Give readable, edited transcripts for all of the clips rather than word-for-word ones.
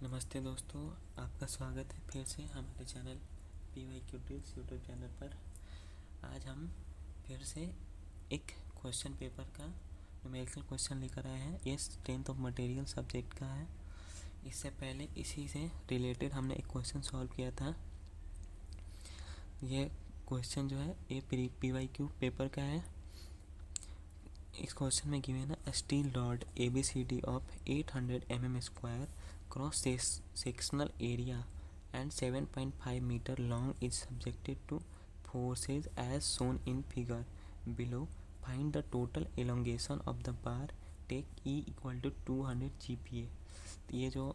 नमस्ते दोस्तों, आपका स्वागत है फिर से हमारे channel PYQ Tips YouTube channel पर। आज हम फिर से एक क्वेश्चन पेपर का न्यूमेरिकल क्वेश्चन लेकर आए हैं। ये स्ट्रेंथ ऑफ मटेरियल सब्जेक्ट का है। इससे पहले इसी से रिलेटेड हमने एक क्वेश्चन सॉल्व किया था। ये क्वेश्चन जो है ये PYQ पेपर का है। इस क्वेश्चन में गिवन है steel rod ABCD of 800 mm square cross sectional area and 7.5 meter long is subjected to forces as shown in figure below. Find the total elongation of the bar. Take E equal to 200 GPa. ये जो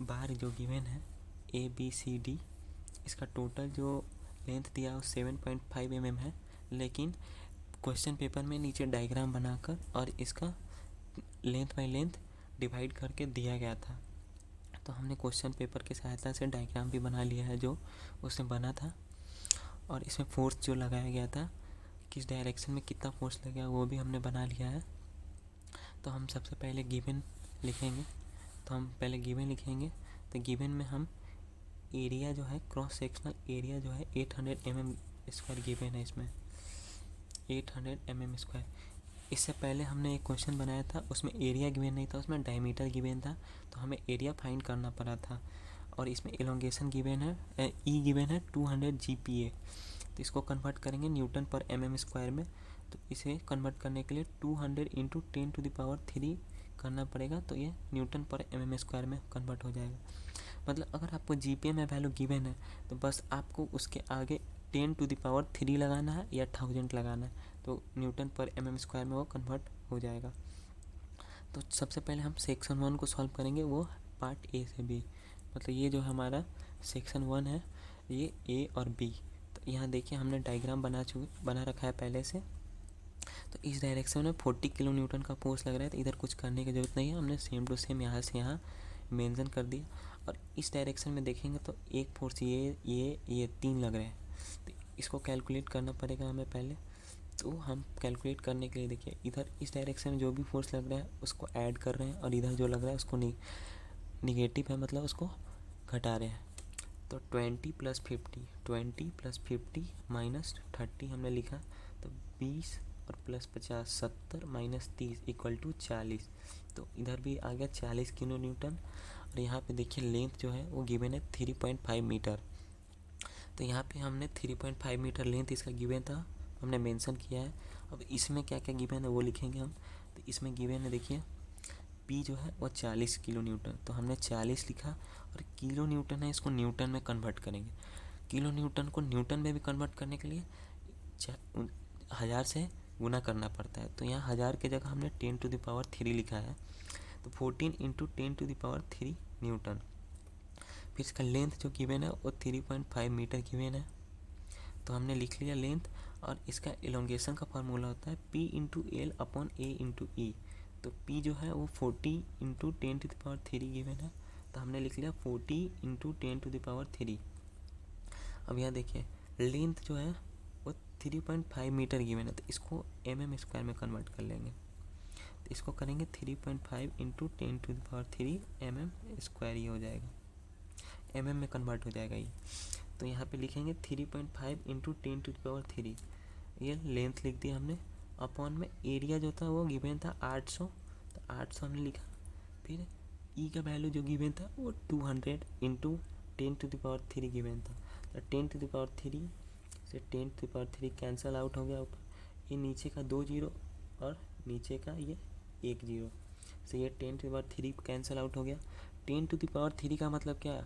बार जो given है ABCD, इसका total जो length दिया वो 7.5 mm है, लेकिन क्वेश्चन पेपर में नीचे डायग्राम बनाकर और इसका लेंथ बाय लेंथ डिवाइड करके दिया गया था। तो हमने क्वेश्चन पेपर की सहायता से डायग्राम भी बना लिया है जो उसमें बना था, और इसमें फोर्स जो लगाया गया था, किस डायरेक्शन में कितना फोर्स लगेगा वो भी हमने बना लिया है। तो हम सबसे पहले गिवन लिखेंगे। तो गिवन में हम एरिया जो है, क्रॉस सेक्शनल एरिया जो है 800 mm स्क्वायर गिवन है। इसमें 800 mm स्क्वायर। इससे पहले हमने एक क्वेश्चन बनाया था, उसमें एरिया गिवन नहीं था, उसमें डायमीटर गिवन था, तो हमें एरिया फाइंड करना पड़ा था। और इसमें एलोंगेशन गिवन है, ई गिवन है 200 GPa। तो इसको कन्वर्ट करेंगे न्यूटन पर mm स्क्वायर में। तो इसे कन्वर्ट करने के लिए 200 × 10⁻³ करना पड़ेगा, तो ये न्यूटन पर mm स्क्वायर में कन्वर्ट हो जाएगा। मतलब अगर आपको GPa में वैल्यू गिवन है तो बस आपको उसके आगे 10⁻³ लगाना है या 1000 लगाना है, तो न्यूटन पर mm स्क्वायर में वो कन्वर्ट हो जाएगा। तो सबसे पहले हम सेक्शन 1 को सॉल्व करेंगे, वो पार्ट A से B। मतलब ये जो हमारा सेक्शन 1 है, ये A और B। तो यहाँ देखिए हमने डायग्राम बना रखा है पहले से। तो इस डायरेक्शन में 40 किलो न्यूटन का फोर्स लग रहा है, तो इधर कुछ करने की ज़रूरत नहीं है, हमने सेम टू सेम यहाँ से यहाँ मेंशन कर दिया। और इस डायरेक्शन में देखेंगे तो एक फोर्स ये 3 लग रहे हैं, तो इसको कैलकुलेट करना पड़ेगा हमें पहले। तो हम कैलकुलेट करने के लिए देखिए, इधर इस डायरेक्शन में जो भी फोर्स लग रहा है उसको ऐड कर रहे हैं, और इधर जो लग रहा है उसको निगेटिव है, मतलब उसको घटा रहे हैं। तो 20 + 50 -30 हमने लिखा, तो 20 और +50 70 -30 = 40। तो इधर भी आ गया 40 किलो न्यूटन। और यहाँ पे देखिए लेंथ जो है वो गिवन है 3.5 मीटर। तो यहाँ पे हमने 3.5 मीटर लेंथ इसका गिवन था, हमने मेंशन किया है। अब इसमें क्या क्या गिवन है वो लिखेंगे हम। तो इसमें गिवन है देखिए P जो है वो 40 किलो न्यूटन, तो हमने 40 लिखा। और किलो न्यूटन है, इसको न्यूटन में कन्वर्ट करेंगे। किलो न्यूटन को न्यूटन में भी कन्वर्ट करने के लिए 1000 से गुना करना पड़ता है। तो यहाँ 1000 की जगह हमने 10⁻³ लिखा है, तो 14 × 10⁻³ न्यूटन। फिर इसका लेंथ जो गिवन है वो 3.5 मीटर गिवन है, तो हमने लिख लिया लेंथ। और इसका एलोंगेशन का फार्मूला होता है P × L/A × E। तो P जो है वो 40 × 10⁻³ गिवन है, तो हमने लिख लिया 40 × 10⁻³। अब यहाँ देखिए लेंथ जो है वो 3.5 मीटर गिवन है, तो इसको mm स्क्वायर में कन्वर्ट कर लेंगे। तो इसको करेंगे 3.5 × 10⁻³ mm स्क्वायर, ये हो जाएगा, mm में कन्वर्ट हो जाएगा ये। तो यहाँ पे लिखेंगे 3.5 × 10⁻³। ये लेंथ लिख दिया हमने। अपॉन में एरिया जो था वो गिवन था 800, तो 800 हमने लिखा। फिर E का वैल्यू जो गिवन था वो 200 × 10⁻³ गिवन था। तो 10⁻³ से 10⁻³ कैंसिल आउट हो गया ऊपर, ये नीचे का 2 0 और नीचे का ये 1 0 से ये 10⁻³ कैंसिल आउट हो गया। 10⁻³ का मतलब क्या है,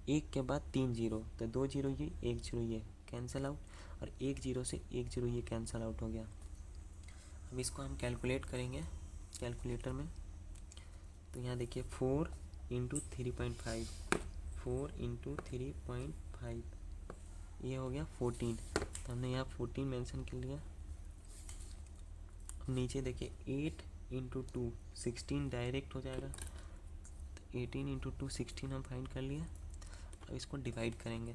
1 के बाद 3 0, तो 2 0 ये 1 0 ये कैंसिल आउट, और 1 0 से 1 0 ये कैंसिल आउट हो गया। अब इसको हम कैलकुलेट करेंगे कैलकुलेटर में। तो यहाँ देखिए 4 × 3.5, 4 × 3.5, ये हो गया 14। तो हमने यहाँ 14 मेंशन कर लिया। अब नीचे देखिए 8 × 2 16 डायरेक्ट हो जाएगा, तो 18 × 2 16 हम फाइंड कर लिया। अब इसको डिवाइड करेंगे,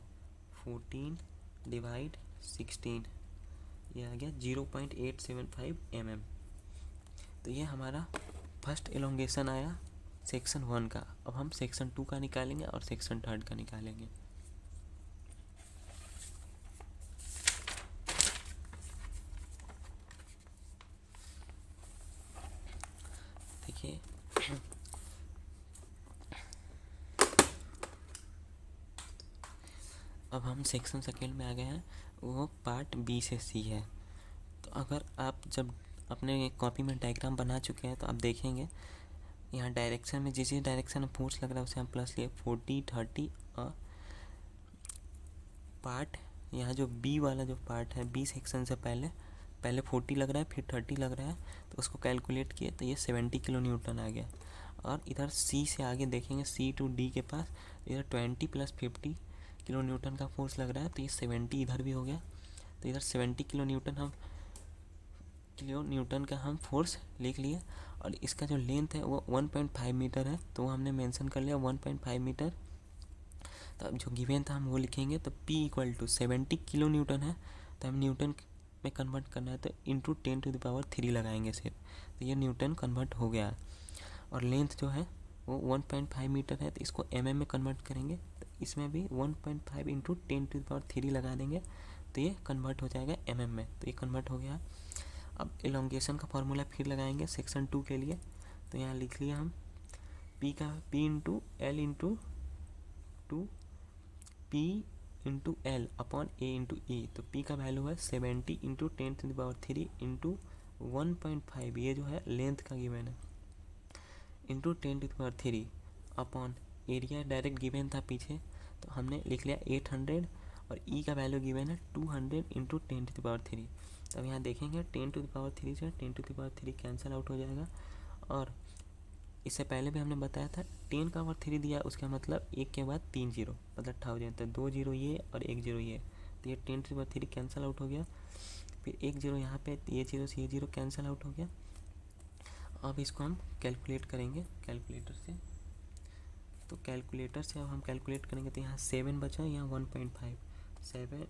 14 / 16, ये आ गया 0.875 mm। तो ये हमारा फर्स्ट एलोंगेशन आया सेक्शन 1 का। अब हम सेक्शन 2 का निकालेंगे और सेक्शन 3 का निकालेंगे। देखिए अब हम सेक्शन सेकेंड में आ गए हैं, वो पार्ट बी से सी है। तो अगर आप जब अपने कॉपी में डायग्राम बना चुके हैं तो आप देखेंगे यहाँ डायरेक्शन में जिस डायरेक्शन में फोर्स लग रहा है उसे हम प्लस लिए 40 30, और पार्ट यहाँ जो बी वाला जो पार्ट है बी सेक्शन से पहले 40 लग रहा है फिर 30 लग रहा है, तो उसको कैलकुलेट किए तो ये 70 किलो न्यूटन आ गया। और इधर सी से आगे देखेंगे सी टू डी के पास इधर 20 + 50 किलो न्यूटन का फोर्स लग रहा है, तो ये 70 इधर भी हो गया। तो इधर 70 किलो न्यूटन का हम फोर्स लिख लिए। और इसका जो लेंथ है वो 1.5 मीटर है, तो वो हमने मेंशन कर लिया 1.5 मीटर। तो अब जो गिवन था हम वो लिखेंगे। तो P = 70 किलो न्यूटन है, तो हम न्यूटन में कन्वर्ट करना है तो इंटू 10⁻³ लगाएंगे सिर्फ, तो ये न्यूटन कन्वर्ट हो गया। और लेंथ जो है वो 1.5 मीटर है, तो इसको mm में कन्वर्ट करेंगे, तो इसमें भी 1.5 × 10⁻³ लगा देंगे, तो ये कन्वर्ट हो जाएगा mm में। तो ये कन्वर्ट हो गया। अब एलोंगेशन का फॉर्मूला फिर लगाएंगे सेक्शन 2 के लिए। तो यहाँ लिख लिया हम P × L × 2 P × L / A × E। तो P का वैल्यू है 70 × 10⁻³ × 1.5, ये जो है लेंथ का गिवन है, into 10⁻³ upon area direct given था पीछे, तो हमने लिख लिया 800, और E का वैल्यू गिवन है 200 × 10⁻³। अब यहाँ देखेंगे 10⁻³ से 10⁻³ कैंसिल आउट हो जाएगा। और इससे पहले भी हमने बताया था 10⁻³ दिया, उसका मतलब एक के बाद 3 जीरो मतलब 1000, तो 2 जीरो ये और 1 जीरो ये, तो ये 10⁻³ कैंसिल आउट हो गया। फिर 1 जीरो यहाँ पे, ये जीरो से ये जीरो कैंसिल आउट हो गया। अब इसको हम कैलकुलेट करेंगे कैलकुलेटर से। तो कैलकुलेटर से अब हम कैलकुलेट करेंगे तो यहाँ 7 बचा, यहाँ 1.5, 7 ×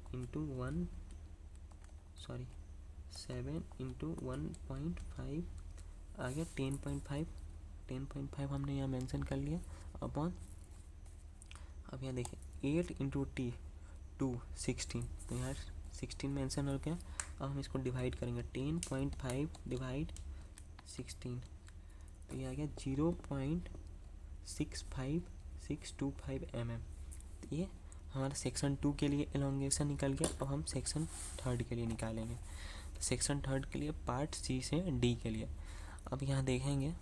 1.5 आ गया 10.5 हमने यहाँ मेंशन कर लिया अपॉन। अब यहाँ देखिए 8 × 2 16, तो यहाँ 16 मेंशन हो गया। अब हम इसको डिवाइड करेंगे 10.5 / 16, तो ये आ गया 0.65625 mm। तो ये हमारा सेक्शन 2 के लिए एलोंगेशन निकल गया। अब हम सेक्शन 3 के लिए निकालेंगे। तो सेक्शन 3 के लिए पार्ट सी से डी के लिए, अब यहाँ देखेंगे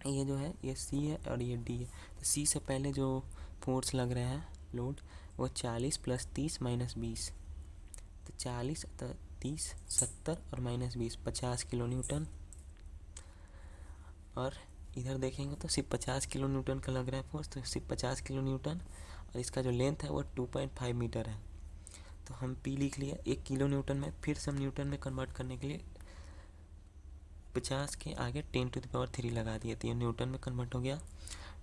ये जो है ये सी है और ये डी है। तो सी से पहले जो फोर्स लग रहा है लोड वो 40 + 30 - 20, तो 40 तो 30 70 और -20 50 किलो न्यूटन। और इधर देखेंगे तो सिर्फ 50 किलो न्यूटन का लग रहा है फोर्स, तो सिर्फ 50 किलो न्यूटन। और इसका जो लेंथ है वो 2.5 मीटर है, तो हम P लिख लिया 1 किलो न्यूटन में। फिर से हम न्यूटन में कन्वर्ट करने के लिए 50 के आगे 10⁻³ लगा दिए, तो ये न्यूटन में कन्वर्ट हो गया।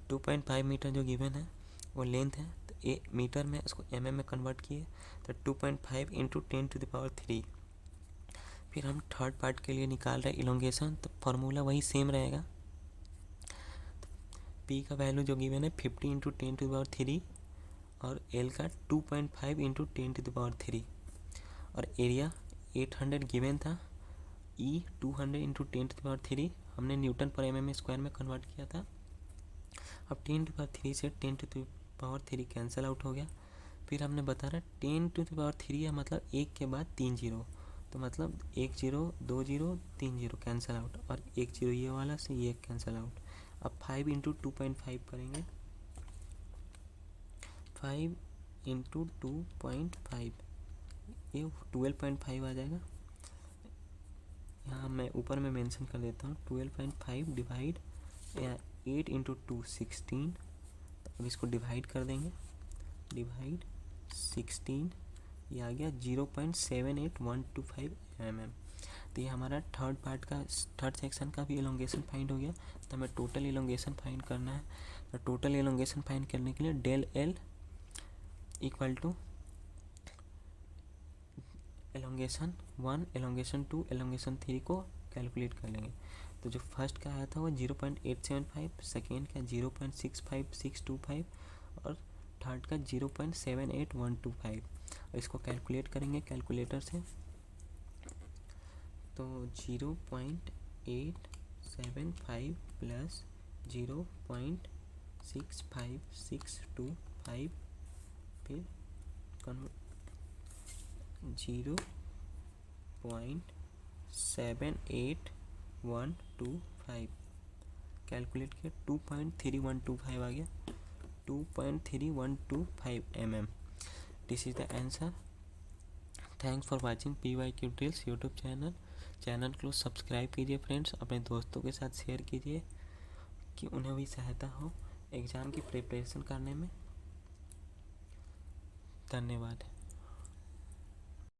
2.5 मीटर जो गिवन है वो लेंथ है, तो ए मीटर में उसको mm में कन्वर्ट किए, तो 2.5 × 10⁻³। फिर हम थर्ड पार्ट के लिए निकाल रहे हैं इलोंगेशन, तो फार्मूला वही सेम रहेगा। P का वैल्यू जो गिवन है 50 × 10⁻³ और L का 2.5 × 10⁻³। और एरिया 800 गिवन था, E 200 × 10⁻³ हमने न्यूटन पर mm स्क्वायर में कन्वर्ट किया था। अब 10⁻³ से 10⁻³ कैंसिल आउट हो गया। फिर हमने बता रहा 10⁻³ है मतलब 1 के बाद 3 जीरो, तो मतलब 1 zero 2 zero 3 zero cancel out, और 1 जीरो ये वाला से ये कैंसिल आउट। अब 5 × 2.5 करेंगे, 5 × 2.5 ये 12.5 आ जाएगा। यहाँ मैं ऊपर में मेंशन कर देता हूँ 12.5 डिवाइड 8 × 2 16। तो अब इसको डिवाइड कर देंगे, डिवाइड 16, ये आ गया 0.78125 mm। तो ये हमारा थर्ड पार्ट का थर्ड सेक्शन का भी एलोंगेशन फाइंड हो गया। तो हमें टोटल एलोंगेशन फाइंड करना है। तो टोटल एलोंगेशन फाइंड करने के लिए del L = elongation 1 elongation 2 elongation 3 को कैलकुलेट कर लेंगे। तो जो फर्स्ट का आया था वो 0.875, सेकेंड का 0.65625 और थर्ड का 0.78125। इसको कैलकुलेट करेंगे कैलकुलेटर से। तो 0.875 प्लस 0.65625 फिर 0.78125 कैलकुलेट किया, 2.3125 आ गया, 2.3125 mm। This is the answer. Thanks for watching PY tutorials YouTube channel को सब्सक्राइब कीजिए फ्रेंड्स, अपने दोस्तों के साथ शेयर कीजिए कि उन्हें भी सहायता हो एग्ज़ाम की प्रिपरेशन करने में। धन्यवाद।